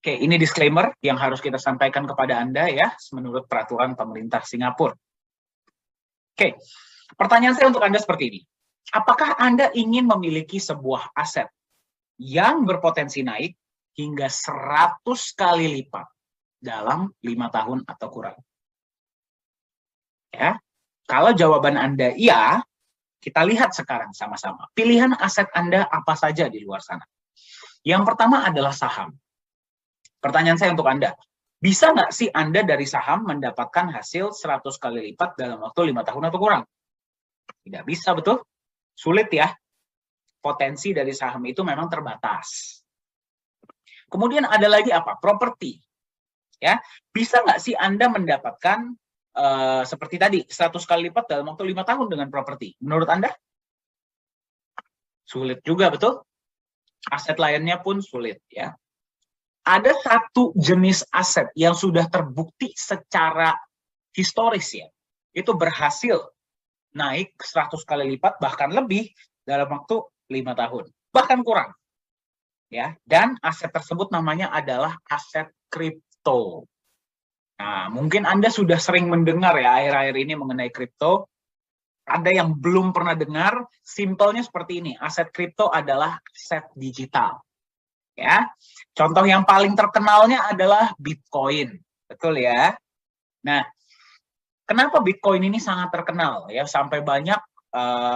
Oke, ini disclaimer yang harus kita sampaikan kepada Anda ya, menurut peraturan pemerintah Singapura. Oke, pertanyaan saya untuk Anda seperti ini. Apakah Anda ingin memiliki sebuah aset yang berpotensi naik hingga 100 kali lipat dalam 5 tahun atau kurang? Ya, kalau jawaban Anda iya, kita lihat sekarang sama-sama. Pilihan aset Anda apa saja di luar sana? Yang pertama adalah saham. Pertanyaan saya untuk Anda, bisa nggak sih Anda dari saham mendapatkan hasil 100 kali lipat dalam waktu 5 tahun atau kurang? Tidak bisa, betul? Sulit ya. Potensi dari saham itu memang terbatas. Kemudian ada lagi apa? Properti. Ya, bisa nggak sih Anda mendapatkan seperti tadi 100 kali lipat dalam waktu 5 tahun dengan properti? Menurut Anda? Sulit juga, betul? Aset lainnya pun sulit ya. Ada satu jenis aset yang sudah terbukti secara historis ya, itu berhasil naik 100 kali lipat bahkan lebih dalam waktu 5 tahun, bahkan kurang. Ya, dan aset tersebut namanya adalah aset kripto. Nah, mungkin Anda sudah sering mendengar ya akhir-akhir ini mengenai kripto. Ada yang belum pernah dengar, simpelnya seperti ini. Aset kripto adalah aset digital. Ya, contoh yang paling terkenalnya adalah Bitcoin, betul ya. Nah, kenapa Bitcoin ini sangat terkenal ya, sampai banyak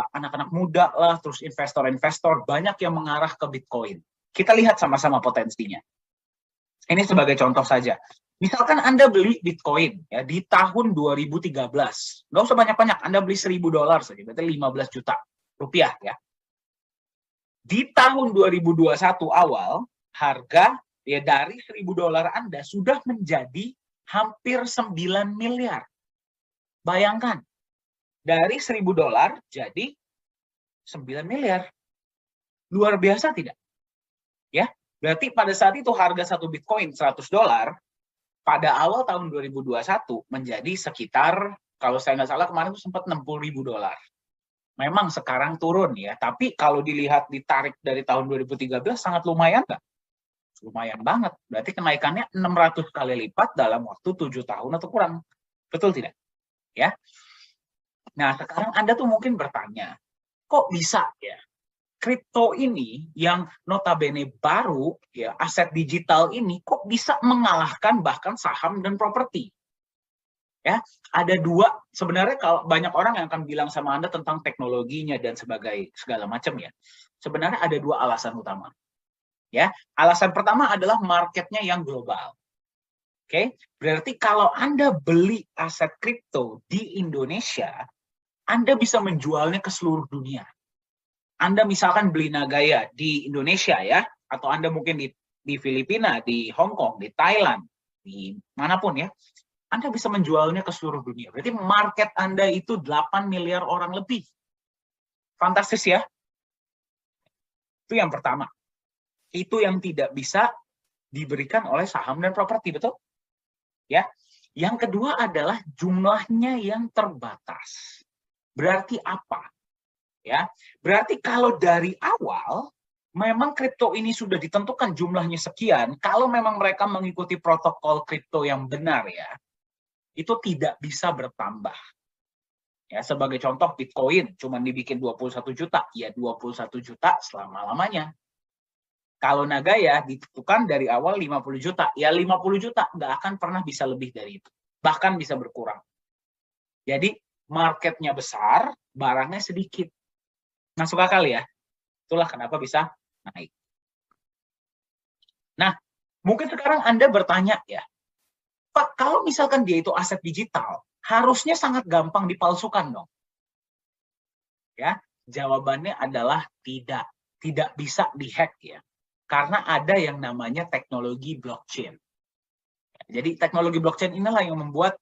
anak-anak muda lah, terus investor-investor banyak yang mengarah ke Bitcoin. Kita lihat sama-sama potensinya. Ini sebagai contoh saja. Misalkan Anda beli Bitcoin ya di tahun 2013, nggak usah banyak-banyak, Anda beli $1.000 saja, berarti 15 juta rupiah ya. Di tahun 2021 awal, harga ya dari $1.000 Anda sudah menjadi hampir 9 miliar. Bayangkan, dari $1.000 jadi 9 miliar. Luar biasa tidak? Ya, berarti pada saat itu harga satu Bitcoin $100, pada awal tahun 2021 menjadi sekitar, kalau saya nggak salah kemarin itu sempat $60.000. Memang sekarang turun ya, tapi kalau dilihat ditarik dari tahun 2013 sangat lumayan nggak? Lumayan banget. Berarti kenaikannya 600 kali lipat dalam waktu 7 tahun atau kurang. Betul tidak? Ya. Nah, sekarang Anda tuh mungkin bertanya, kok bisa ya? Kripto ini yang notabene baru, ya aset digital ini, kok bisa mengalahkan bahkan saham dan properti? Ya, ada dua, sebenarnya kalau banyak orang yang akan bilang sama Anda tentang teknologinya dan segala macam ya. Sebenarnya ada dua alasan utama. Ya, alasan pertama adalah marketnya yang global. Oke, berarti kalau Anda beli aset kripto di Indonesia, Anda bisa menjualnya ke seluruh dunia. Anda misalkan beli Nagaya di Indonesia ya, atau Anda mungkin di Filipina, di Hong Kong, di Thailand, di manapun ya, Anda bisa menjualnya ke seluruh dunia. Berarti market Anda itu 8 miliar orang lebih. Fantastis ya. Itu yang pertama. Itu yang tidak bisa diberikan oleh saham dan properti, betul? Ya. Yang kedua adalah jumlahnya yang terbatas. Berarti apa? Ya. Berarti kalau dari awal memang kripto ini sudah ditentukan jumlahnya sekian, kalau memang mereka mengikuti protokol kripto yang benar ya, itu tidak bisa bertambah. Ya, sebagai contoh Bitcoin cuma dibikin 21 juta, ya 21 juta selama-lamanya. Kalau Nagaya ditentukan dari awal 50 juta, ya 50 juta nggak akan pernah bisa lebih dari itu. Bahkan bisa berkurang. Jadi marketnya besar, barangnya sedikit. Masuk akal ya? Itulah kenapa bisa naik. Nah, mungkin sekarang Anda bertanya ya, Pak, kalau misalkan dia itu aset digital, harusnya sangat gampang dipalsukan dong. Ya, jawabannya adalah tidak. Tidak bisa dihack ya. Karena ada yang namanya teknologi blockchain. Jadi teknologi blockchain inilah yang membuat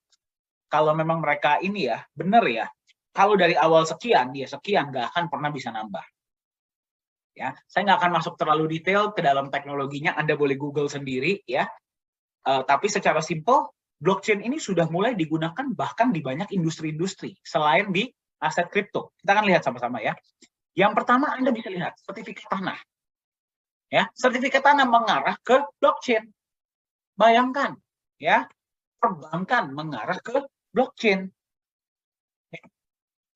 kalau memang mereka ini ya, benar ya, kalau dari awal sekian, dia sekian, nggak akan pernah bisa nambah. Ya, saya nggak akan masuk terlalu detail ke dalam teknologinya, Anda boleh Google sendiri ya. Tapi secara simpel, blockchain ini sudah mulai digunakan bahkan di banyak industri-industri selain di aset kripto. Kita akan lihat sama-sama ya. Yang pertama Anda bisa lihat sertifikat tanah. Ya, sertifikat tanah mengarah ke blockchain. Bayangkan, ya, perbankan mengarah ke blockchain.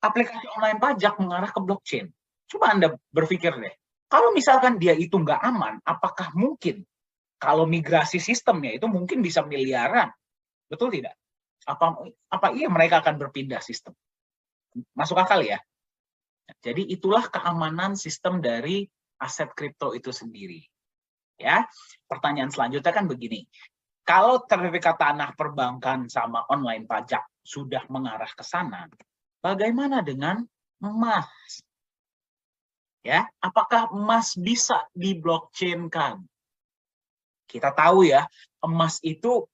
Aplikasi online pajak mengarah ke blockchain. Coba Anda berpikir deh, kalau misalkan dia itu nggak aman, apakah mungkin kalau migrasi sistemnya itu mungkin bisa miliaran? Betul tidak? Apa iya mereka akan berpindah sistem? Masuk akal ya? Jadi itulah keamanan sistem dari aset kripto itu sendiri. Ya, pertanyaan selanjutnya kan begini. Kalau sertifikat tanah perbankan sama online pajak sudah mengarah ke sana, bagaimana dengan emas? Ya, apakah emas bisa di-blockchain-kan? Kita tahu ya, emas itu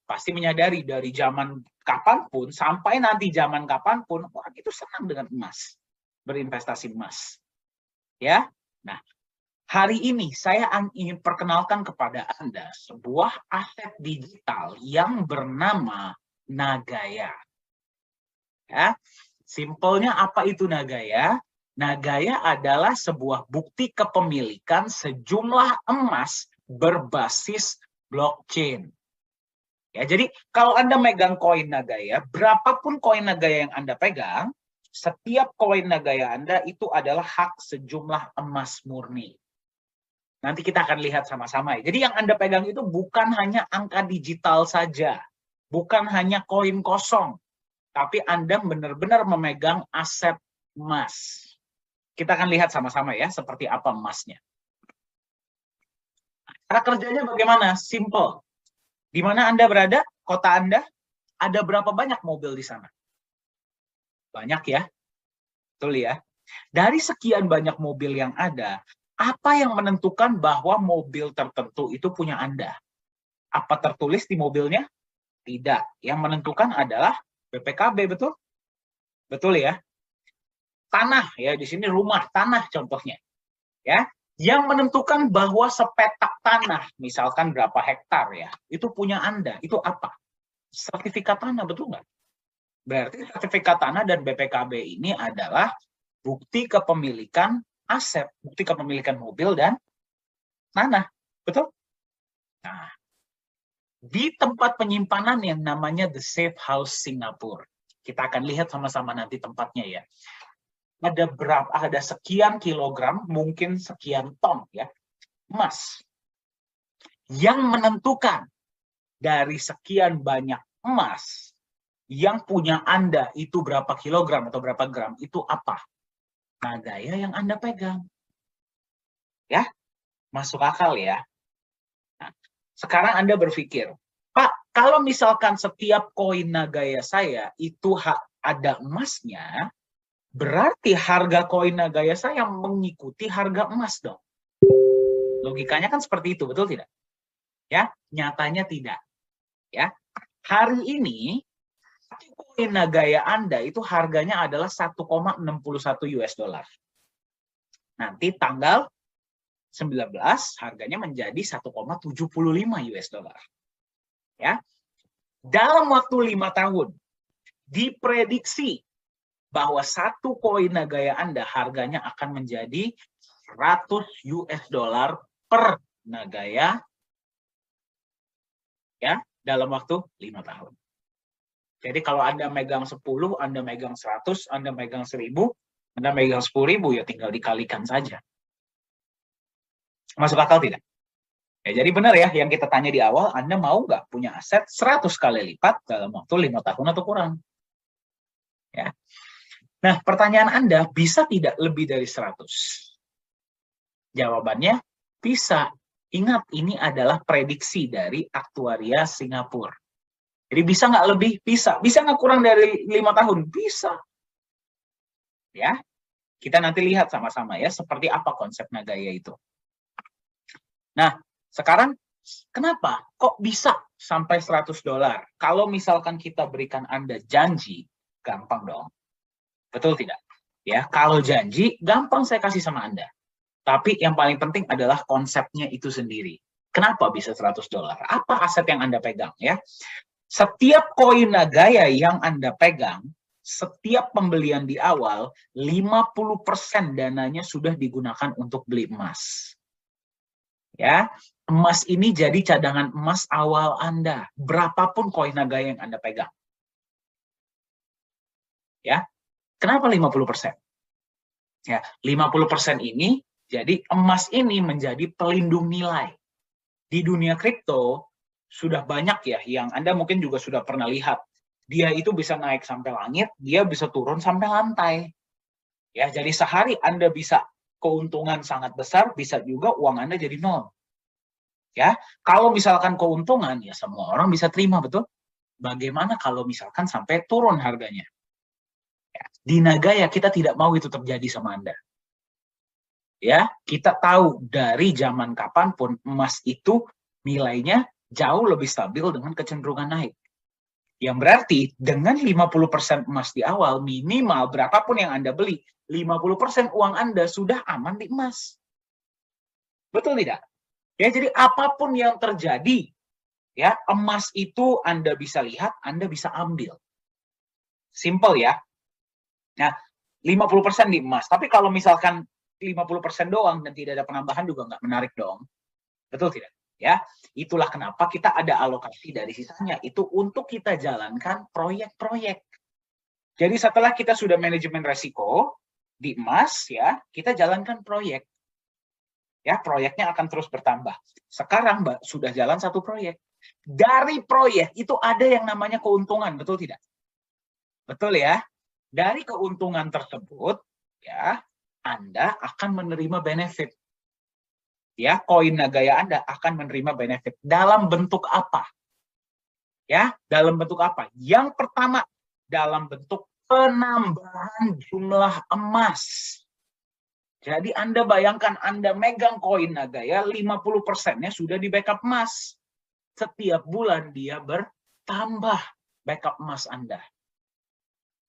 pasti menyadari dari zaman kapanpun sampai nanti zaman kapanpun orang itu senang dengan emas, berinvestasi emas. Ya, nah hari ini saya ingin perkenalkan kepada Anda sebuah aset digital yang bernama Nagaya. Ya, simpelnya apa itu Nagaya? Nagaya adalah sebuah bukti kepemilikan sejumlah emas berbasis blockchain. Ya, jadi kalau Anda megang koin Nagaya, berapapun koin Nagaya yang Anda pegang, setiap koin Nagaya Anda itu adalah hak sejumlah emas murni. Nanti kita akan lihat sama-sama ya. Jadi yang Anda pegang itu bukan hanya angka digital saja, bukan hanya koin kosong, tapi Anda benar-benar memegang aset emas. Kita akan lihat sama-sama ya, seperti apa emasnya. Cara kerjanya bagaimana? Simple. Di mana Anda berada, kota Anda, ada berapa banyak mobil di sana? Banyak ya, betul ya. Dari sekian banyak mobil yang ada, apa yang menentukan bahwa mobil tertentu itu punya Anda? Apa tertulis di mobilnya? Tidak. Yang menentukan adalah BPKB, betul? Betul ya. Tanah ya, di sini rumah, tanah contohnya. Ya, yang menentukan bahwa sepetak tanah, misalkan berapa hektar ya, itu punya Anda. Itu apa? Sertifikat tanah, betul nggak? Berarti sertifikat tanah dan BPKB ini adalah bukti kepemilikan aset, bukti kepemilikan mobil dan tanah, betul? Nah, di tempat penyimpanan yang namanya The Safe House Singapura, kita akan lihat sama-sama nanti tempatnya ya. Ada sekian kilogram, mungkin sekian ton ya, emas. Yang menentukan dari sekian banyak emas, yang punya Anda itu berapa kilogram atau berapa gram, itu apa? Nagaya yang Anda pegang. Ya, masuk akal ya. Nah, sekarang Anda berpikir, Pak, kalau misalkan setiap koin Nagaya saya itu ada emasnya, berarti harga koin Nagaya saya mengikuti harga emas dong. Logikanya kan seperti itu, betul tidak? Ya, nyatanya tidak. Ya, hari ini koin Nagaya Anda itu harganya adalah 1,61 US dollar. Nanti tanggal 19 harganya menjadi 1,75 US dollar. Ya. Dalam waktu 5 tahun diprediksi bahwa satu koin Nagaya Anda harganya akan menjadi 100 US dollar per Nagaya ya, dalam waktu 5 tahun. Jadi kalau Anda megang 10, Anda megang 100, Anda megang 1000, Anda megang 10.000 ya tinggal dikalikan saja. Masuk akal tidak? Ya, jadi benar ya yang kita tanya di awal, Anda mau nggak punya aset 100 kali lipat dalam waktu 5 tahun atau kurang? Ya. Nah, pertanyaan Anda, bisa tidak lebih dari 100? Jawabannya, bisa. Ingat, ini adalah prediksi dari aktuaria Singapura. Jadi bisa nggak lebih? Bisa. Bisa nggak kurang dari 5 tahun? Bisa. Ya, kita nanti lihat sama-sama ya, seperti apa konsep Nagaya itu. Nah, sekarang kenapa? Kok bisa sampai 100 dolar? Kalau misalkan kita berikan Anda janji, gampang dong. Betul tidak? Ya, kalau janji, gampang saya kasih sama Anda. Tapi yang paling penting adalah konsepnya itu sendiri. Kenapa bisa 100 dolar? Apa aset yang Anda pegang ya? Setiap koin Nagaya yang Anda pegang, setiap pembelian di awal, 50% dananya sudah digunakan untuk beli emas. Ya, emas ini jadi cadangan emas awal Anda. Berapapun koin Nagaya yang Anda pegang. Ya, kenapa 50%? Ya, 50% ini jadi emas ini menjadi pelindung nilai. Di dunia kripto sudah banyak ya yang Anda mungkin juga sudah pernah lihat. Dia itu bisa naik sampai langit, dia bisa turun sampai lantai. Ya, jadi sehari Anda bisa keuntungan sangat besar, bisa juga uang Anda jadi nol. Ya, kalau misalkan keuntungan ya semua orang bisa terima, betul? Bagaimana kalau misalkan sampai turun harganya? Ya, di Nagaya kita tidak mau itu terjadi sama Anda. Ya, kita tahu dari zaman kapanpun emas itu nilainya jauh lebih stabil dengan kecenderungan naik. Yang berarti dengan 50% emas di awal, minimal berapapun yang Anda beli, 50% uang Anda sudah aman di emas. Betul tidak? Ya, jadi apapun yang terjadi, ya, emas itu Anda bisa lihat, Anda bisa ambil. Simple ya. Nah, 50% di emas. Tapi kalau misalkan 50% doang dan tidak ada penambahan juga nggak menarik dong. Betul tidak? Ya, itulah kenapa kita ada alokasi dari sisanya itu untuk kita jalankan proyek-proyek. Jadi setelah kita sudah manajemen resiko di emas ya, kita jalankan proyek. Ya, proyeknya akan terus bertambah. Sekarang Mbak sudah jalan satu proyek. Dari proyek itu ada yang namanya keuntungan, betul tidak? Betul ya? Dari keuntungan tersebut ya, Anda akan menerima benefit. Ya, koin Nagaya Anda akan menerima benefit dalam bentuk apa? Ya, dalam bentuk apa? Yang pertama, dalam bentuk penambahan jumlah emas. Jadi Anda bayangkan Anda megang koin Nagaya, 50%-nya sudah di backup emas. Setiap bulan dia bertambah backup emas Anda.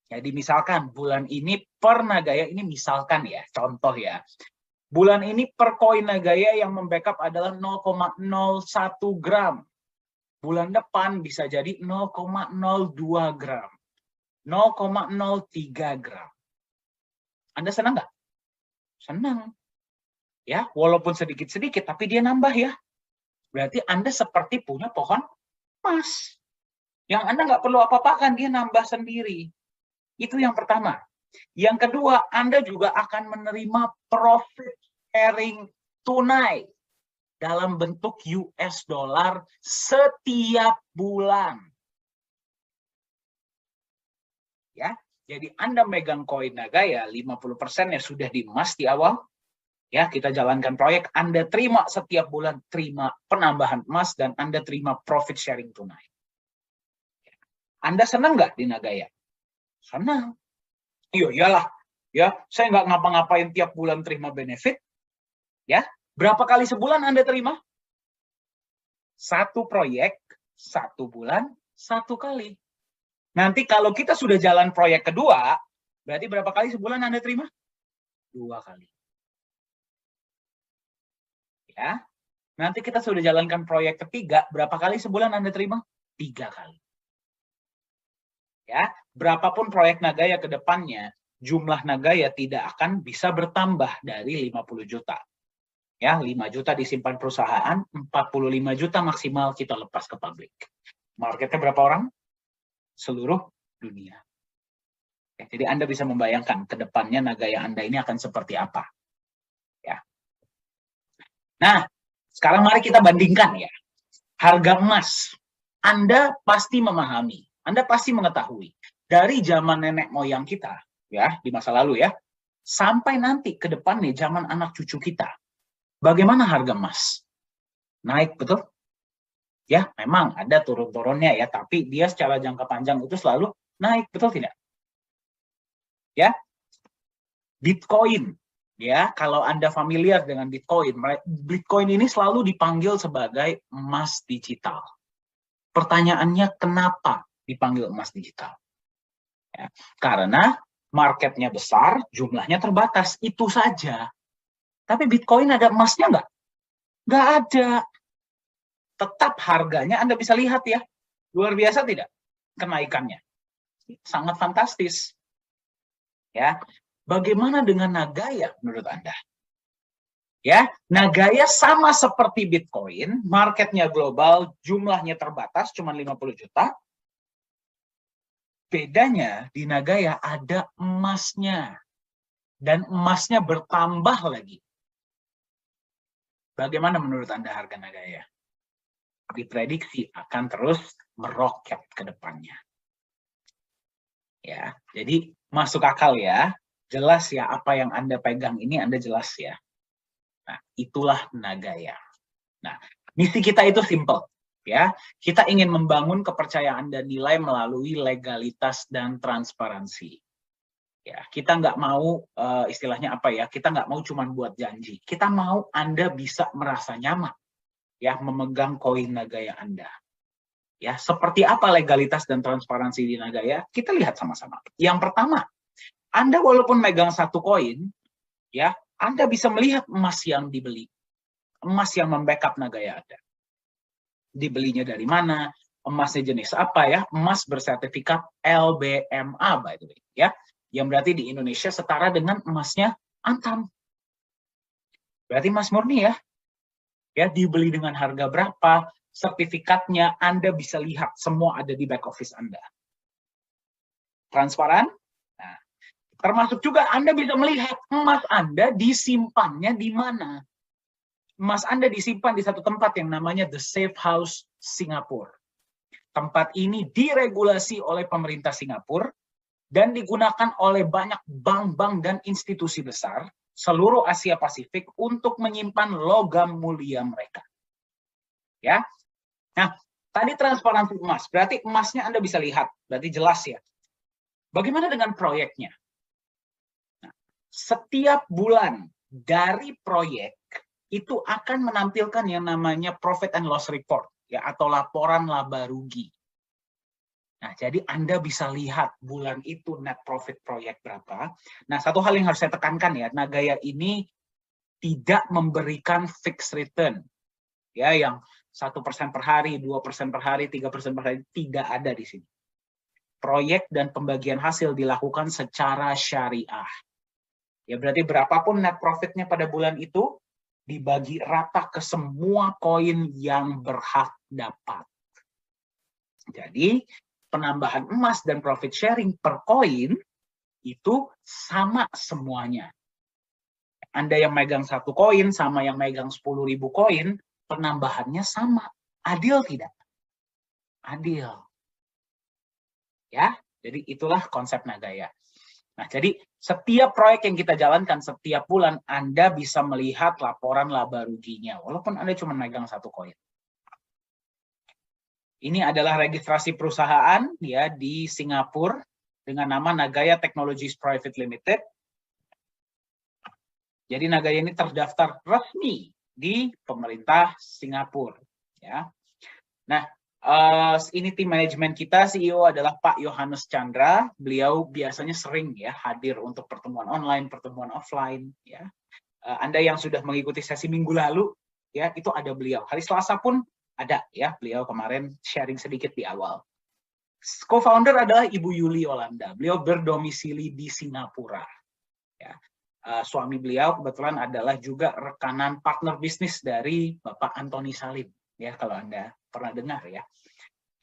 Jadi misalkan bulan ini per Nagaya, ini misalkan ya, contoh ya. Bulan ini per koin Nagaya yang membackup adalah 0,01 gram. Bulan depan bisa jadi 0,02 gram. 0,03 gram. Anda senang nggak? Senang. Ya, walaupun sedikit-sedikit, tapi dia nambah ya. Berarti Anda seperti punya pohon emas. Yang Anda nggak perlu apa-apakan, dia nambah sendiri. Itu yang pertama. Yang kedua, Anda juga akan menerima profit sharing tunai dalam bentuk US dollar setiap bulan. Ya, jadi Anda megang koin Nagaya, 50%-nya sudah di emas di awal. Ya, kita jalankan proyek, Anda terima setiap bulan, terima penambahan emas, dan Anda terima profit sharing tunai. Anda senang nggak di Nagaya? Senang. Iya, iyalah. Ya, saya nggak ngapa-ngapain tiap bulan terima benefit. Ya, berapa kali sebulan Anda terima? Satu proyek, satu bulan, satu kali. Nanti kalau kita sudah jalan proyek kedua, berarti berapa kali sebulan Anda terima? 2 kali. Ya, nanti kita sudah jalankan proyek ketiga, berapa kali sebulan Anda terima? 3 kali. Ya, berapapun proyek Nagaya ke depannya, jumlah Nagaya tidak akan bisa bertambah dari 50 juta. Ya, 5 juta disimpan perusahaan, 45 juta maksimal kita lepas ke publik. Marketnya berapa orang? Seluruh dunia. Ya, jadi Anda bisa membayangkan ke depannya Nagaya Anda ini akan seperti apa. Ya. Nah, sekarang mari kita bandingkan ya. Harga emas. Anda pasti memahami. Anda pasti mengetahui dari zaman nenek moyang kita ya di masa lalu ya sampai nanti ke depan nih zaman anak cucu kita. Bagaimana harga emas? Naik, betul? Ya, memang ada turun-turunnya ya, tapi dia secara jangka panjang itu selalu naik, betul tidak? Ya. Bitcoin ya, kalau Anda familiar dengan Bitcoin, Bitcoin ini selalu dipanggil sebagai emas digital. Pertanyaannya kenapa dipanggil emas digital? Ya, karena marketnya besar, jumlahnya terbatas, itu saja. Tapi Bitcoin ada emasnya nggak? Nggak ada. Tetap harganya Anda bisa lihat ya. Luar biasa tidak? Kenaikannya. Sangat fantastis. Ya. Bagaimana dengan Nagaya menurut Anda? Ya, Nagaya sama seperti Bitcoin, marketnya global, jumlahnya terbatas, cuma 50 juta. Bedanya di Nagaya ada emasnya. Dan emasnya bertambah lagi. Bagaimana menurut Anda harga Nagaya? Diprediksi akan terus meroket ke depannya. Ya, jadi masuk akal ya. Jelas ya apa yang Anda pegang ini Anda jelas ya. Nah, itulah Nagaya. Nah, misi kita itu simple, ya. Kita ingin membangun kepercayaan dan nilai melalui legalitas dan transparansi. Ya, kita nggak mau istilahnya apa ya? Kita nggak mau cuma buat janji. Kita mau Anda bisa merasa nyaman, ya, memegang koin Nagaya Anda. Ya, seperti apa legalitas dan transparansi di Nagaya? Kita lihat sama-sama. Yang pertama, Anda walaupun megang satu koin, ya, Anda bisa melihat emas yang dibeli. Emas yang membackup Nagaya Anda. Dibelinya dari mana, emasnya jenis apa ya, emas bersertifikat LBMA by the way, ya, yang berarti di Indonesia setara dengan emasnya Antam. Berarti emas murni ya, dibeli dengan harga berapa, sertifikatnya Anda bisa lihat, semua ada di back office Anda. Transparan? Nah, termasuk juga Anda bisa melihat emas Anda disimpannya di mana. Emas Anda disimpan di satu tempat yang namanya The Safe House Singapura. Tempat ini diregulasi oleh pemerintah Singapura dan digunakan oleh banyak bank-bank dan institusi besar seluruh Asia Pasifik untuk menyimpan logam mulia mereka. Ya. Nah, tadi transparansi emas, berarti emasnya Anda bisa lihat, berarti jelas ya. Bagaimana dengan proyeknya? Nah, setiap bulan dari proyek itu akan menampilkan yang namanya profit and loss report, ya, atau laporan laba rugi. Nah, jadi Anda bisa lihat bulan itu net profit proyek berapa. Nah, satu hal yang harus saya tekankan ya, Nagaya ini tidak memberikan fixed return, ya, yang 1% per hari, 2% per hari, 3% per hari, tidak ada di sini. Proyek dan pembagian hasil dilakukan secara syariah. Ya, berarti berapapun net profitnya pada bulan itu, dibagi rata ke semua koin yang berhak dapat. Jadi, penambahan emas dan profit sharing per koin itu sama semuanya. Anda yang megang satu koin sama yang megang 10.000 koin, penambahannya sama. Adil tidak? Adil. Ya, jadi itulah konsep Nagaya. Nah, jadi setiap proyek yang kita jalankan setiap bulan, Anda bisa melihat laporan laba ruginya, walaupun Anda cuma megang satu koin. Ini adalah registrasi perusahaan ya di Singapura dengan nama Nagaya Technologies Private Limited. Jadi Nagaya ini terdaftar resmi di pemerintah Singapura. Ya. Nah, ini tim manajemen kita, CEO adalah Pak Yohanes Chandra. Beliau biasanya sering ya hadir untuk pertemuan online, pertemuan offline. Ya. Anda yang sudah mengikuti sesi minggu lalu, ya itu ada beliau. Hari Selasa pun ada ya, beliau kemarin sharing sedikit di awal. Co-founder adalah Ibu Yuli Yolanda. Beliau berdomisili di Singapura. Ya. Suami beliau kebetulan adalah juga rekanan partner bisnis dari Bapak Antoni Salim. Ya, kalau Anda pernah dengar ya.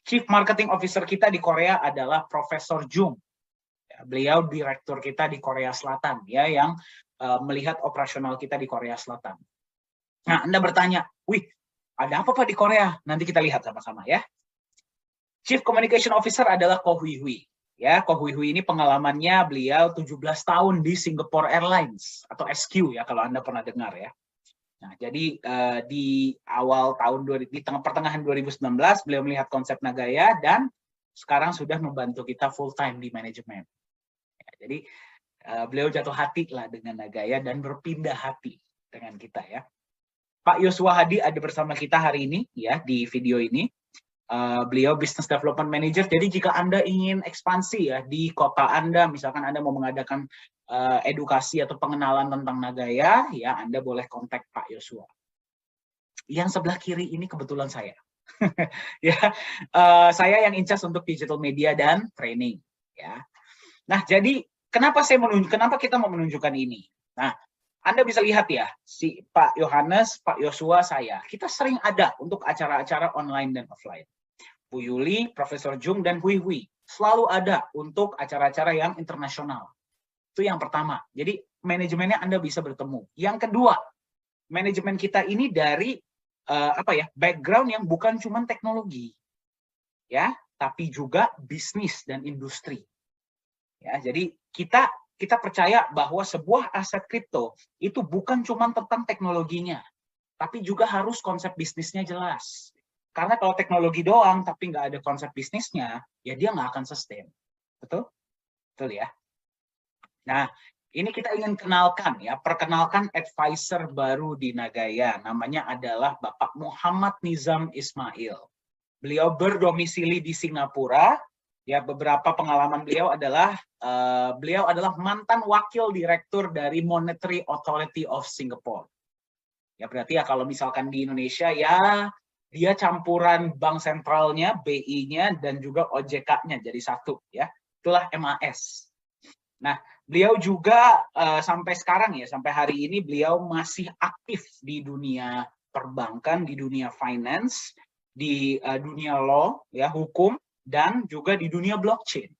Chief Marketing Officer kita di Korea adalah Profesor Jung. Ya, beliau direktur kita di Korea Selatan ya, yang melihat operasional kita di Korea Selatan. Nah, Anda bertanya, wih, ada apa Pak di Korea? Nanti kita lihat sama-sama ya. Chief Communication Officer adalah Ko Hui Hui. Ya, Ko Hui Hui ini pengalamannya beliau 17 tahun di Singapore Airlines atau SQ ya, kalau Anda pernah dengar ya. Nah, jadi di awal tahun di pertengahan 2019 beliau melihat konsep Nagaya dan sekarang sudah membantu kita full time di manajemen. Ya, jadi beliau jatuh hati lah dengan Nagaya dan berpindah hati dengan kita ya. Pak Yosua Hadi ada bersama kita hari ini ya di video ini. Beliau Business Development Manager. Jadi jika Anda ingin ekspansi ya di kota Anda, misalkan Anda mau mengadakan edukasi atau pengenalan tentang Nagaya, ya Anda boleh kontak Pak Yosua. Yang sebelah kiri ini kebetulan saya. Ya, saya yang in charge untuk digital media dan training. Ya. Nah, jadi kenapa kita mau menunjukkan ini? Nah, Anda bisa lihat ya, si Pak Yohanes, Pak Yosua, saya, kita sering ada untuk acara-acara online dan offline. Bu Yuli, Profesor Jung, dan Hui Hui selalu ada untuk acara-acara yang internasional. Itu yang pertama. Jadi manajemennya Anda bisa bertemu. Yang kedua, manajemen kita ini dari background yang bukan cuma teknologi, ya, tapi juga bisnis dan industri. Ya, jadi kita percaya bahwa sebuah aset kripto itu bukan cuma tentang teknologinya, tapi juga harus konsep bisnisnya jelas. Karena kalau teknologi doang tapi nggak ada konsep bisnisnya, ya dia nggak akan sustain. Betul? Betul ya? Nah, ini kita ingin perkenalkan advisor baru di Nagaya. Namanya adalah Bapak Muhammad Nizam Ismail. Beliau berdomisili di Singapura. Ya, beberapa pengalaman beliau adalah mantan wakil direktur dari Monetary Authority of Singapore. Ya, berarti ya kalau misalkan di Indonesia ya dia campuran bank sentralnya, BI-nya, dan juga OJK-nya jadi satu, ya. Itulah MAS. Nah, beliau juga sampai sekarang ya, sampai hari ini beliau masih aktif di dunia perbankan, di dunia finance, di dunia law, ya, hukum, dan juga di dunia blockchain.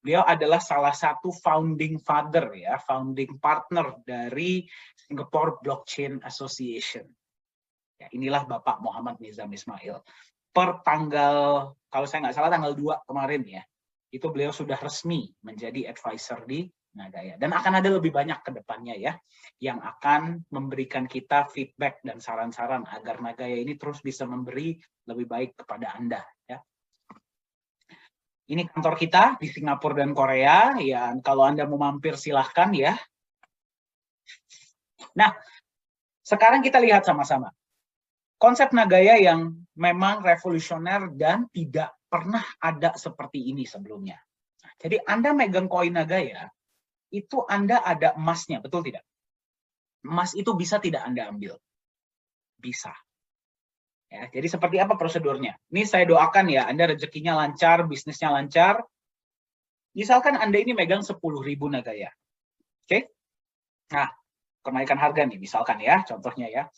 Beliau adalah salah satu founding father, ya, founding partner dari Singapore Blockchain Association. Ya, inilah Bapak Muhammad Nizam Ismail. Per tanggal, kalau saya nggak salah tanggal 2 kemarin ya, itu beliau sudah resmi menjadi advisor di Nagaya. Dan akan ada lebih banyak ke depannya ya, yang akan memberikan kita feedback dan saran-saran agar Nagaya ini terus bisa memberi lebih baik kepada Anda. Ya. Ini kantor kita di Singapura dan Korea. Ya, kalau Anda mau mampir silahkan ya. Nah, sekarang kita lihat sama-sama. Konsep Nagaya yang memang revolusioner dan tidak pernah ada seperti ini sebelumnya. Jadi Anda megang koin Nagaya, itu Anda ada emasnya, betul tidak? Emas itu bisa tidak Anda ambil? Bisa. Ya, jadi seperti apa prosedurnya? Ini saya doakan ya, Anda rezekinya lancar, bisnisnya lancar. Misalkan Anda ini megang 10.000 Nagaya. Oke? Nah, kenaikan harga nih, misalkan ya, contohnya ya.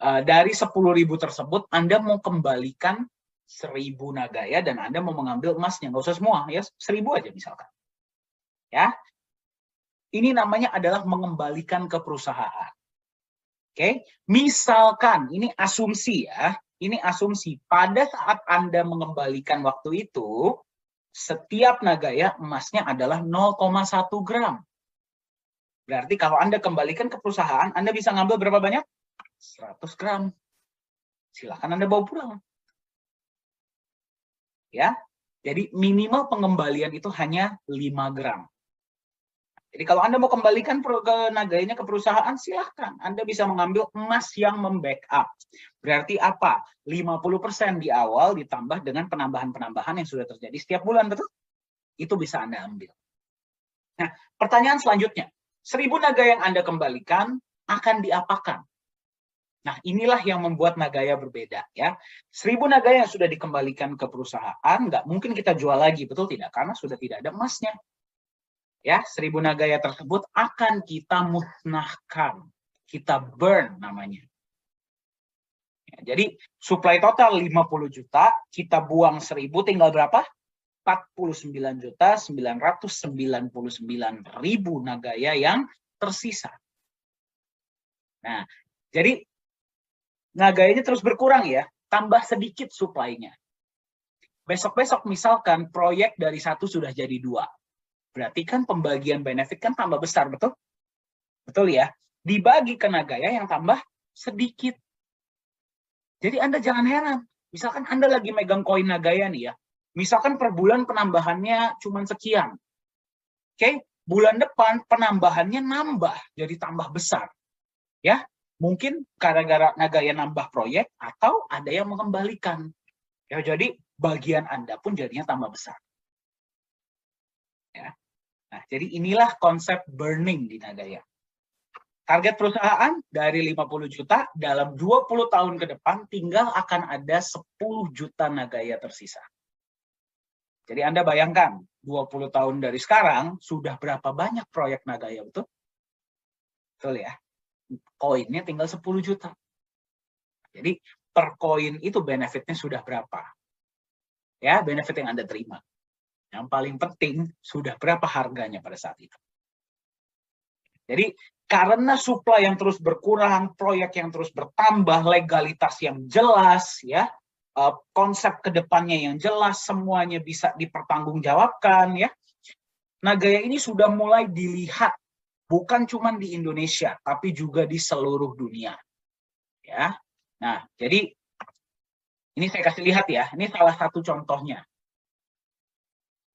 Dari 10.000 tersebut, Anda mau kembalikan 1.000 Nagaya dan Anda mau mengambil emasnya. Nggak usah semua, ya 1.000 aja misalkan. Ya, ini namanya adalah mengembalikan ke perusahaan. Oke, misalkan, ini asumsi ya, ini asumsi. Pada saat Anda mengembalikan waktu itu, setiap Nagaya emasnya adalah 0,1 gram. Berarti kalau Anda kembalikan ke perusahaan, Anda bisa ngambil berapa banyak? 100 gram. Silakan Anda bawa pulang. Ya, jadi minimal pengembalian itu hanya 5 gram. Jadi kalau Anda mau kembalikan ke Nagayanya ke perusahaan, silahkan. Anda bisa mengambil emas yang membackup. Berarti apa? 50% di awal ditambah dengan penambahan-penambahan yang sudah terjadi setiap bulan, betul? Itu bisa Anda ambil. Nah, pertanyaan selanjutnya. 1.000 Nagaya yang Anda kembalikan akan diapakan? Nah, inilah yang membuat Nagaya berbeda ya. 1.000 Nagaya yang sudah dikembalikan ke perusahaan, nggak mungkin kita jual lagi, betul tidak? Karena sudah tidak ada emasnya. Ya, 1.000 Nagaya tersebut akan kita musnahkan. Kita burn namanya. Ya, jadi, supply total 50 juta, kita buang 1.000, tinggal berapa? 49.999.000 Nagaya yang tersisa. Nah, jadi Nagayanya terus berkurang ya, tambah sedikit supply-nya. Besok-besok misalkan proyek dari 1 sudah jadi 2. Berarti kan pembagian benefit kan tambah besar, betul? Betul ya? Dibagi ke Nagaya yang tambah sedikit. Jadi Anda jangan heran. Misalkan Anda lagi megang koin Nagaya nih ya. Misalkan per bulan penambahannya cuma sekian. Oke, bulan depan penambahannya nambah, jadi tambah besar. Ya, mungkin gara-gara Nagaya nambah proyek atau ada yang mengembalikan. Ya, jadi bagian Anda pun jadinya tambah besar. Ya. Nah, jadi inilah konsep burning di Nagaya. Target perusahaan dari 50 juta dalam 20 tahun ke depan tinggal akan ada 10 juta Nagaya tersisa. Jadi Anda bayangkan 20 tahun dari sekarang sudah berapa banyak proyek Nagaya, betul? Betul ya? koinnya tinggal 10 juta. Jadi per koin itu benefitnya sudah berapa? Ya, benefit yang Anda terima. Yang paling penting, sudah berapa harganya pada saat itu. Jadi, karena supply yang terus berkurang, proyek yang terus bertambah, legalitas yang jelas, ya, konsep kedepannya yang jelas, semuanya bisa dipertanggungjawabkan, ya. Nagaya ini sudah mulai dilihat, bukan cuma di Indonesia, tapi juga di seluruh dunia. Ya, nah, jadi ini saya kasih lihat ya, ini salah satu contohnya.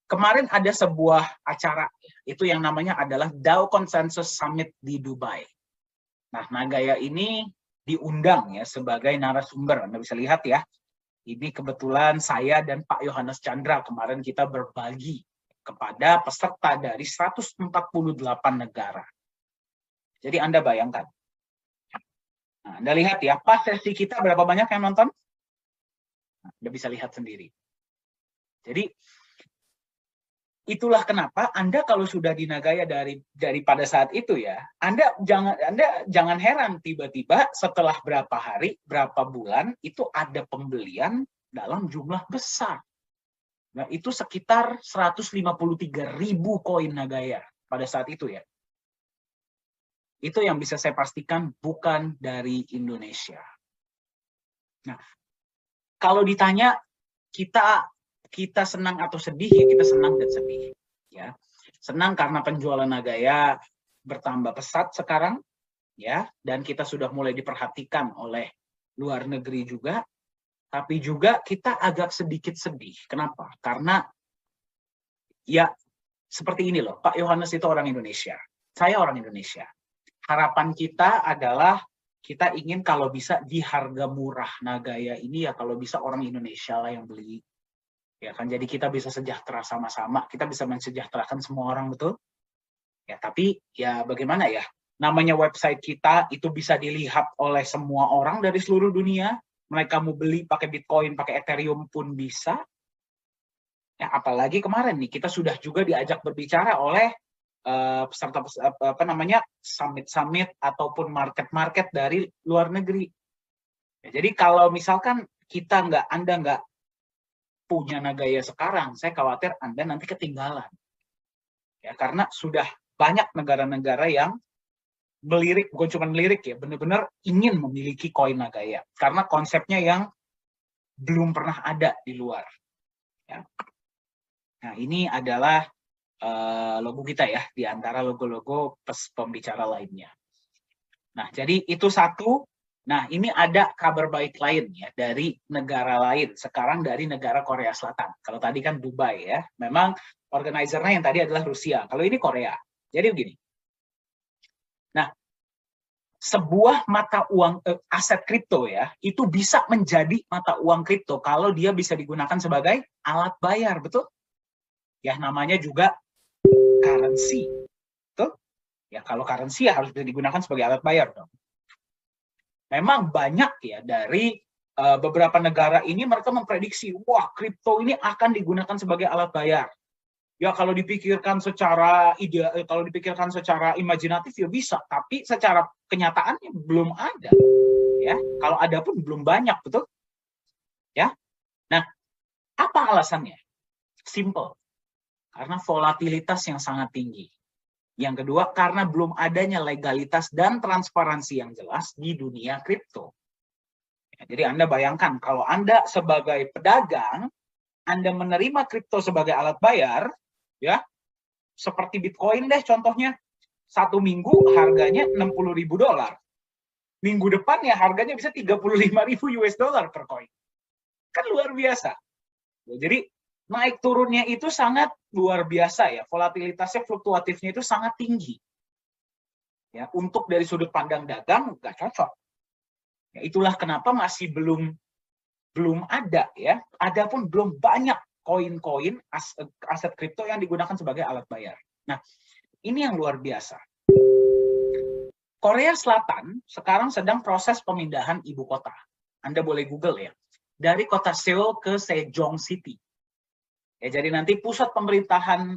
Kemarin ada sebuah acara, itu yang namanya adalah DAO Consensus Summit di Dubai. Nah, Nagaya ini diundang ya sebagai narasumber. Anda bisa lihat ya, ini kebetulan saya dan Pak Yohanes Chandra kemarin kita berbagi kepada peserta dari 148 negara. Jadi Anda bayangkan. Nah, Anda lihat ya, pas sesi kita berapa banyak yang nonton? Nah, Anda bisa lihat sendiri. Jadi, itulah kenapa Anda kalau sudah di Nagaya dari pada saat itu ya, Anda jangan heran tiba-tiba setelah berapa hari, berapa bulan itu ada pembelian dalam jumlah besar. Nah, itu sekitar 153.000 koin Nagaya pada saat itu ya. Itu yang bisa saya pastikan bukan dari Indonesia. Nah, kalau ditanya kita senang atau sedih ya, kita senang dan sedih ya. Senang karena penjualan Nagaya bertambah pesat sekarang ya, dan kita sudah mulai diperhatikan oleh luar negeri juga. Tapi juga kita agak sedikit sedih. Kenapa? Karena ya seperti ini loh, Pak Yohanes itu orang Indonesia. Saya orang Indonesia. Harapan kita adalah kita ingin kalau bisa di harga murah Nagaya ini ya kalau bisa orang Indonesia lah yang beli. Ya kan, jadi kita bisa sejahtera sama-sama, kita bisa mensejahterakan semua orang, betul? Ya, tapi ya bagaimana ya? Namanya website kita itu bisa dilihat oleh semua orang dari seluruh dunia. Mereka mau beli pakai Bitcoin, pakai Ethereum pun bisa. Ya, apalagi kemarin nih kita sudah juga diajak berbicara oleh peserta summit-summit ataupun market-market dari luar negeri. Ya, jadi kalau misalkan Anda nggak punya Nagaya sekarang, saya khawatir Anda nanti ketinggalan. Ya, karena sudah banyak negara-negara yang melirik, bukan cuma melirik ya, benar-benar ingin memiliki koin Nagaya. Karena konsepnya yang belum pernah ada di luar. Ya. Nah, ini adalah logo kita ya, di antara logo-logo pembicara lainnya. Nah, jadi itu satu. Nah, ini ada kabar baik lain ya dari negara lain. Sekarang dari negara Korea Selatan. Kalau tadi kan Dubai ya. Memang organizernya yang tadi adalah Rusia. Kalau ini Korea. Jadi begini. Nah, sebuah mata uang aset kripto ya, itu bisa menjadi mata uang kripto kalau dia bisa digunakan sebagai alat bayar, betul? Ya, namanya juga currency. Betul? Ya, kalau currency ya harus bisa digunakan sebagai alat bayar dong. Memang banyak ya dari beberapa negara ini mereka memprediksi, wah kripto ini akan digunakan sebagai alat bayar. Ya kalau dipikirkan secara kalau dipikirkan secara imajinatif ya bisa, tapi secara kenyataannya belum ada. Ya, kalau ada pun belum banyak, betul? Ya. Nah, apa alasannya? Simple. Karena volatilitas yang sangat tinggi. Yang kedua, karena belum adanya legalitas dan transparansi yang jelas di dunia kripto. Ya, jadi Anda bayangkan, kalau Anda sebagai pedagang, Anda menerima kripto sebagai alat bayar, ya, seperti Bitcoin deh contohnya, 1 minggu harganya $60.000. Minggu depan ya harganya bisa 35.000 US dollar per koin. Kan luar biasa. Jadi naik turunnya itu sangat luar biasa ya, volatilitasnya, fluktuatifnya itu sangat tinggi. Ya, untuk dari sudut pandang dagang nggak cocok. Ya, itulah kenapa masih belum ada ya. Adapun belum banyak koin-koin aset kripto yang digunakan sebagai alat bayar. Nah, ini yang luar biasa. Korea Selatan sekarang sedang proses pemindahan ibu kota. Anda boleh Google ya. Dari kota Seoul ke Sejong City. Ya, jadi nanti pusat pemerintahan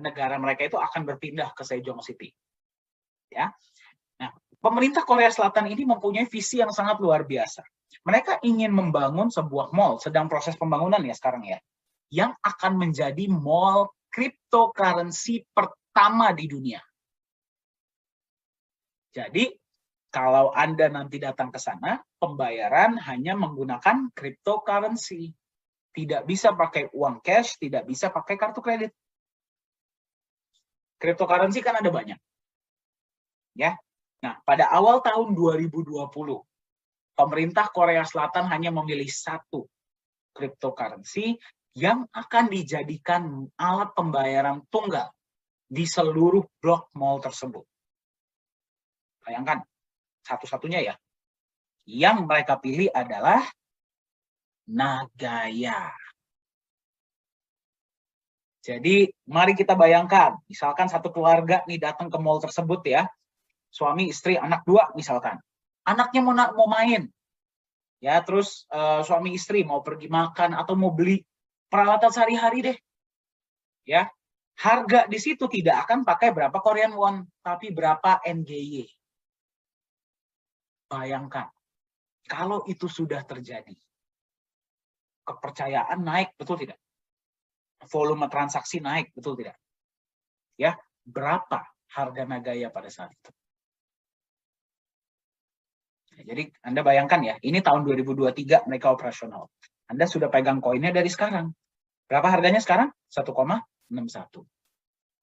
negara mereka itu akan berpindah ke Sejong City. Ya. Nah, Pemerintah Korea Selatan ini mempunyai visi yang sangat luar biasa. Mereka ingin membangun sebuah mall, sedang proses pembangunan ya sekarang ya, yang akan menjadi mall cryptocurrency pertama di dunia. Jadi, kalau Anda nanti datang ke sana, pembayaran hanya menggunakan cryptocurrency. Tidak bisa pakai uang cash, tidak bisa pakai kartu kredit. Cryptocurrency kan ada banyak. Ya. Nah, pada awal tahun 2020, pemerintah Korea Selatan hanya memilih satu cryptocurrency yang akan dijadikan alat pembayaran tunggal di seluruh blok mall tersebut. Bayangkan, satu-satunya ya. Yang mereka pilih adalah Nagaya. Jadi, mari kita bayangkan, misalkan satu keluarga nih datang ke mall tersebut ya, suami, istri, anak 2 misalkan. Anaknya mau main. Ya, terus suami istri mau pergi makan atau mau beli peralatan sehari-hari deh. Ya. Harga di situ tidak akan pakai berapa Korean won, tapi berapa NGY. Bayangkan, kalau itu sudah terjadi, kepercayaan naik, betul tidak? Volume transaksi naik, betul tidak? Ya, berapa harga Nagaya pada saat itu? Jadi Anda bayangkan ya, ini tahun 2023 mereka operasional. Anda sudah pegang koinnya dari sekarang. Berapa harganya sekarang? 1,61.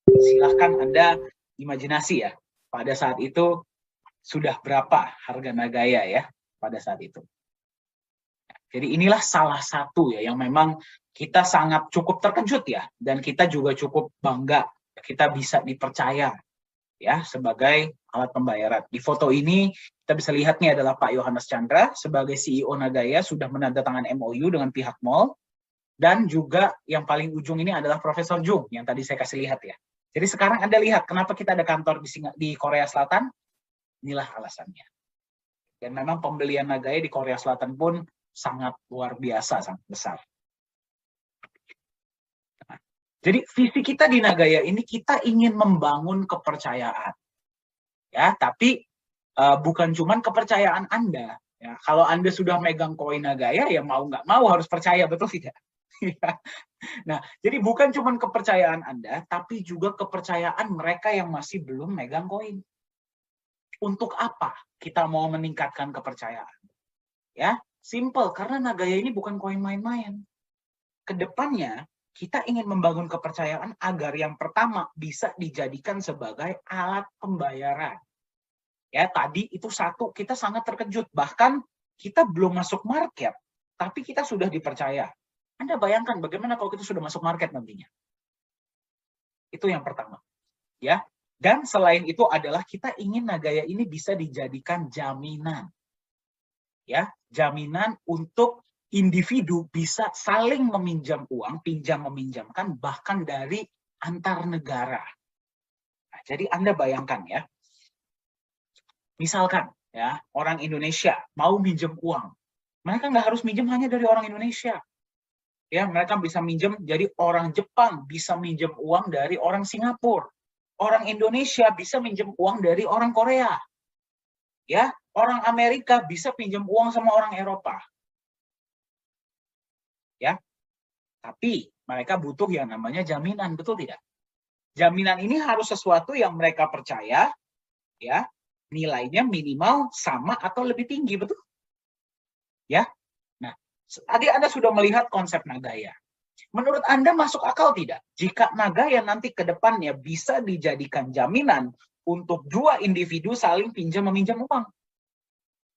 Silahkan Anda imajinasi ya, pada saat itu sudah berapa harga Nagaya ya pada saat itu. Jadi inilah salah satu ya yang memang kita sangat cukup terkejut ya, dan kita juga cukup bangga kita bisa dipercaya ya sebagai alat pembayaran. Di foto ini kita bisa lihat nih adalah Pak Yohanes Chandra sebagai CEO Nagaya sudah menandatangani MOU dengan pihak mall, dan juga yang paling ujung ini adalah Profesor Jung yang tadi saya kasih lihat ya. Jadi sekarang Anda lihat kenapa kita ada kantor di Korea Selatan, inilah alasannya. Dan memang pembelian Nagaya di Korea Selatan pun sangat luar biasa, sangat besar. Jadi visi kita di Nagaya ini kita ingin membangun kepercayaan, ya. Tapi bukan cuma kepercayaan Anda. Ya. Kalau Anda sudah megang koin Nagaya, ya mau nggak mau harus percaya, betul tidak? Nah, jadi bukan cuma kepercayaan Anda, tapi juga kepercayaan mereka yang masih belum megang koin. Untuk apa kita mau meningkatkan kepercayaan? Ya, simple, karena Nagaya ini bukan koin main-main. Kedepannya kita ingin membangun kepercayaan agar yang pertama bisa dijadikan sebagai alat pembayaran. Ya, tadi itu satu, kita sangat terkejut. Bahkan kita belum masuk market, tapi kita sudah dipercaya. Anda bayangkan bagaimana kalau kita sudah masuk market nantinya. Itu yang pertama. Ya. Dan selain itu adalah kita ingin Nagaya ini bisa dijadikan jaminan. Ya, jaminan untuk individu bisa saling meminjam uang, pinjam meminjamkan, bahkan dari antar negara. Nah, jadi Anda bayangkan ya, misalkan ya orang Indonesia mau minjem uang, mereka nggak harus minjem hanya dari orang Indonesia. Ya, mereka bisa minjem, jadi orang Jepang bisa minjem uang dari orang Singapura, orang Indonesia bisa minjem uang dari orang Korea, ya, orang Amerika bisa pinjam uang sama orang Eropa. Ya, tapi mereka butuh yang namanya jaminan, betul tidak? Jaminan ini harus sesuatu yang mereka percaya, ya, nilainya minimal sama atau lebih tinggi, betul? Ya, nah, tadi Anda sudah melihat konsep Nagaya. Menurut Anda masuk akal tidak? Jika Nagaya nanti ke depannya bisa dijadikan jaminan untuk dua individu saling pinjam meminjam uang?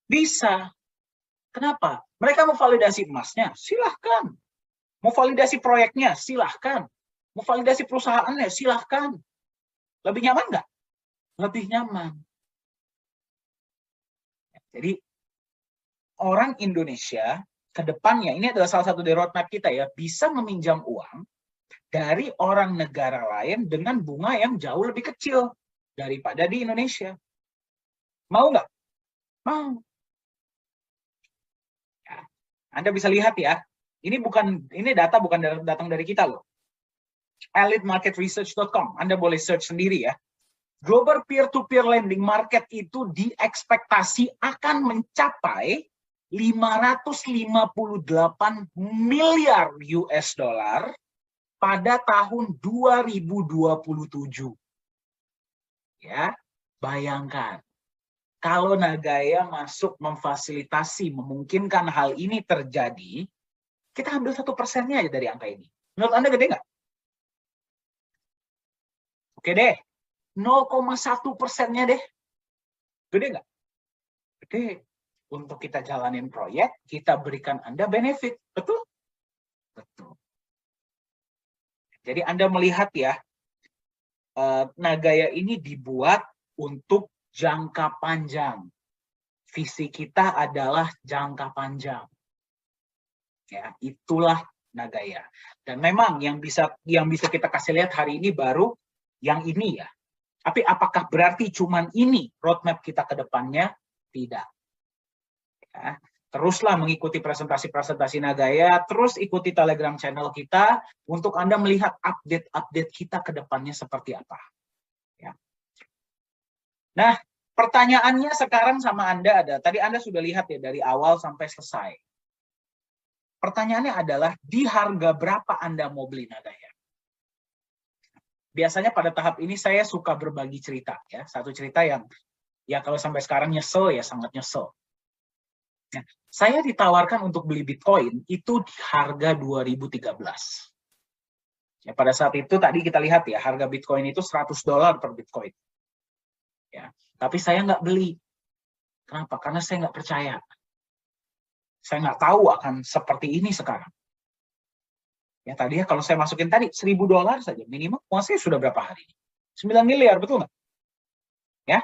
Bisa. Kenapa? Mereka mau validasi emasnya, silahkan. Mau validasi proyeknya, silahkan. Mau validasi perusahaannya, silahkan. Lebih nyaman nggak? Lebih nyaman. Jadi, orang Indonesia ke depannya, ini adalah salah satu dari roadmap kita ya, bisa meminjam uang dari orang negara lain dengan bunga yang jauh lebih kecil daripada di Indonesia. Mau nggak? Mau. Ya. Anda bisa lihat ya, ini data bukan datang dari kita loh. elitemarketresearch.com, Anda boleh search sendiri ya. global peer-to-peer lending market itu diekspektasi akan mencapai 558 miliar US dollar pada tahun 2027. Ya, bayangkan. Kalau Nagaya masuk memfasilitasi, memungkinkan hal ini terjadi, kita ambil 1%-nya aja dari angka ini. Menurut Anda gede nggak? Oke deh, 0,1%-nya deh. Gede nggak? Gede. Untuk kita jalanin proyek, kita berikan Anda benefit. Betul? Betul. Jadi Anda melihat ya, Nagaya ini dibuat untuk jangka panjang. Visi kita adalah jangka panjang. Ya, itulah Nagaya. Dan memang yang bisa kita kasih lihat hari ini baru yang ini ya. Tapi apakah berarti cuman ini roadmap kita ke depannya? Tidak. Ya, teruslah mengikuti presentasi-presentasi Nagaya, terus ikuti Telegram channel kita untuk Anda melihat update-update kita ke depannya seperti apa. Ya. Nah, pertanyaannya sekarang sama Anda ada. Tadi Anda sudah lihat ya dari awal sampai selesai. Pertanyaannya adalah di harga berapa Anda mau beli Nagaya? Biasanya pada tahap ini saya suka berbagi cerita ya. Satu cerita yang ya kalau sampai sekarang nyesel ya sangat nyesel. Nah, saya ditawarkan untuk beli Bitcoin itu di harga 2013. Ya, pada saat itu tadi kita lihat ya harga Bitcoin itu $100 per Bitcoin. Ya, tapi saya nggak beli. Kenapa? Karena saya nggak percaya. Saya nggak tahu akan seperti ini sekarang. Ya tadi ya kalau saya masukin tadi $1.000 saja minimal uang saya sudah berapa hari ini? 9 miliar, betul nggak? Ya.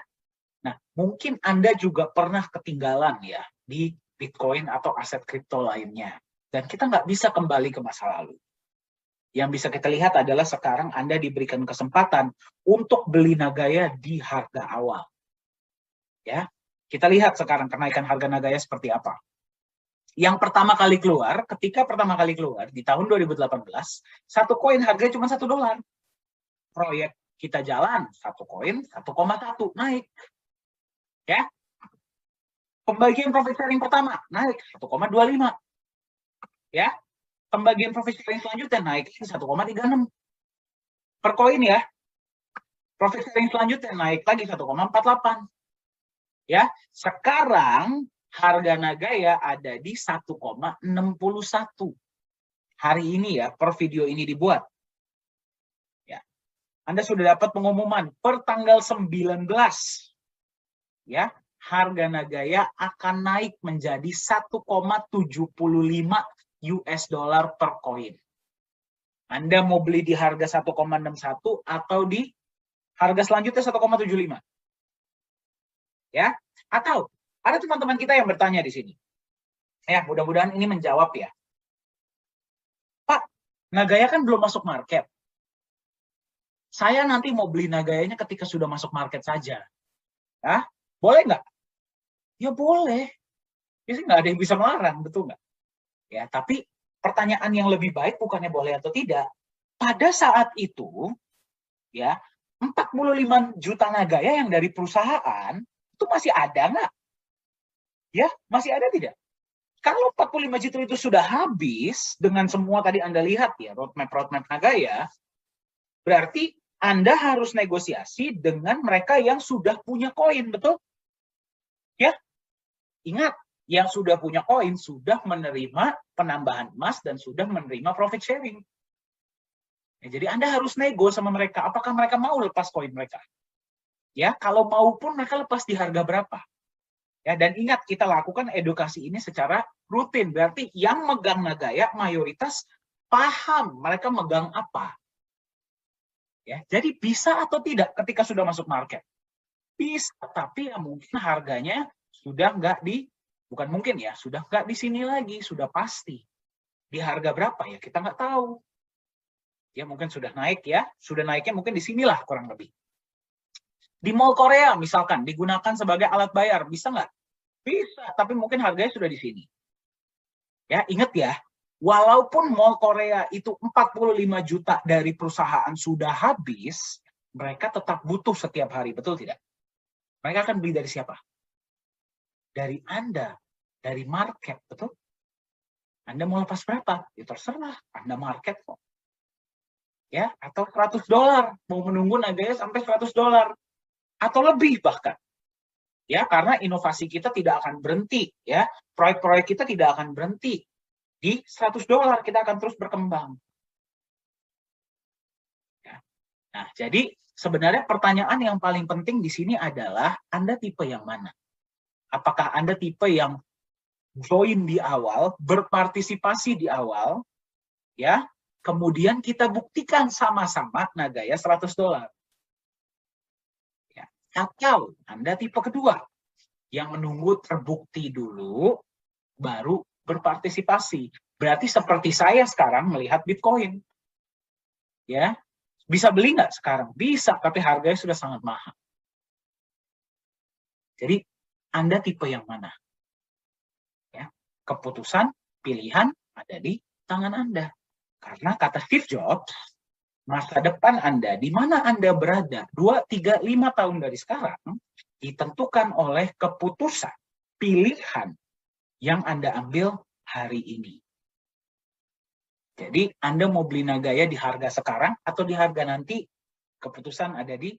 Nah, mungkin Anda juga pernah ketinggalan ya di Bitcoin atau aset kripto lainnya. Dan kita nggak bisa kembali ke masa lalu. Yang bisa kita lihat adalah sekarang Anda diberikan kesempatan untuk beli Nagaya di harga awal. Ya. Kita lihat sekarang kenaikan harga Nagaya seperti apa. Yang pertama kali keluar, ketika pertama kali keluar di tahun 2018, satu koin harganya cuma $1. Proyek kita jalan, satu koin 1,1 naik. Ya. Pembagian profit sharing pertama naik 1,25. Ya. Pembagian profit sharing selanjutnya naik 1,36. Per koin ya. Profit sharing selanjutnya naik lagi 1,48. Ya. Sekarang harga Nagaya ada di 1,61. Hari ini ya, per video ini dibuat. Ya. Anda sudah dapat pengumuman per tanggal 19. Ya, harga Nagaya akan naik menjadi 1,75 US dollar per koin. Anda mau beli di harga 1,61 atau di harga selanjutnya 1,75. Ya, atau ada teman-teman kita yang bertanya di sini. Ya, mudah-mudahan ini menjawab ya. Pak, Nagaya kan belum masuk market. Saya nanti mau beli Nagayanya ketika sudah masuk market saja. Ya, boleh nggak? Ya boleh. Jadi nggak ada yang bisa melarang, betul nggak? Ya, tapi pertanyaan yang lebih baik bukannya boleh atau tidak. Pada saat itu, ya 45 juta Nagaya yang dari perusahaan itu masih ada nggak? Ya, masih ada tidak? Kalau 45 juta itu sudah habis dengan semua tadi Anda lihat ya, roadmap Nagaya, berarti Anda harus negosiasi dengan mereka yang sudah punya koin, betul? Ya, ingat, yang sudah punya koin sudah menerima penambahan emas dan sudah menerima profit sharing. Ya, jadi Anda harus nego sama mereka, apakah mereka mau lepas koin mereka? Ya, kalau mau pun mereka lepas di harga berapa? Ya, dan ingat kita lakukan edukasi ini secara rutin. Berarti yang megang Nagaya mayoritas paham mereka megang apa. Ya, jadi bisa atau tidak ketika sudah masuk market? Bisa, tapi ya mungkin harganya sudah nggak di, bukan mungkin ya, sudah nggak di sini lagi, sudah pasti. Di harga berapa ya kita nggak tahu. Ya mungkin sudah naik ya, sudah naiknya mungkin di sinilah kurang lebih. Di Mall Korea misalkan digunakan sebagai alat bayar, bisa nggak? Bisa, tapi mungkin harganya sudah di sini. Ya, ingat ya, walaupun Mall Korea itu 45 juta dari perusahaan sudah habis, mereka tetap butuh setiap hari, betul tidak? Mereka akan beli dari siapa? Dari Anda, dari market, betul? Anda mau lepas berapa? Ya terserah, Anda market kok. Ya, atau $100, mau menunggu naganya sampai $100 atau lebih bahkan. Ya, karena inovasi kita tidak akan berhenti, ya. Proyek-proyek kita tidak akan berhenti. Di $100 kita akan terus berkembang. Ya. Nah, jadi sebenarnya pertanyaan yang paling penting di sini adalah Anda tipe yang mana? Apakah Anda tipe yang join di awal, berpartisipasi di awal, ya, kemudian kita buktikan sama-sama nagaya $100. Ya. Atau Anda tipe kedua, yang menunggu terbukti dulu, baru berpartisipasi. Berarti seperti saya sekarang melihat Bitcoin. Ya, bisa beli nggak sekarang? Bisa, tapi harganya sudah sangat mahal. Jadi, Anda tipe yang mana? Ya, keputusan, pilihan ada di tangan Anda. Karena kata Steve Jobs, masa depan Anda, di mana Anda berada 2, 3, 5 tahun dari sekarang, ditentukan oleh keputusan, pilihan yang Anda ambil hari ini. Jadi Anda mau beli Nagaya di harga sekarang atau di harga nanti, keputusan ada di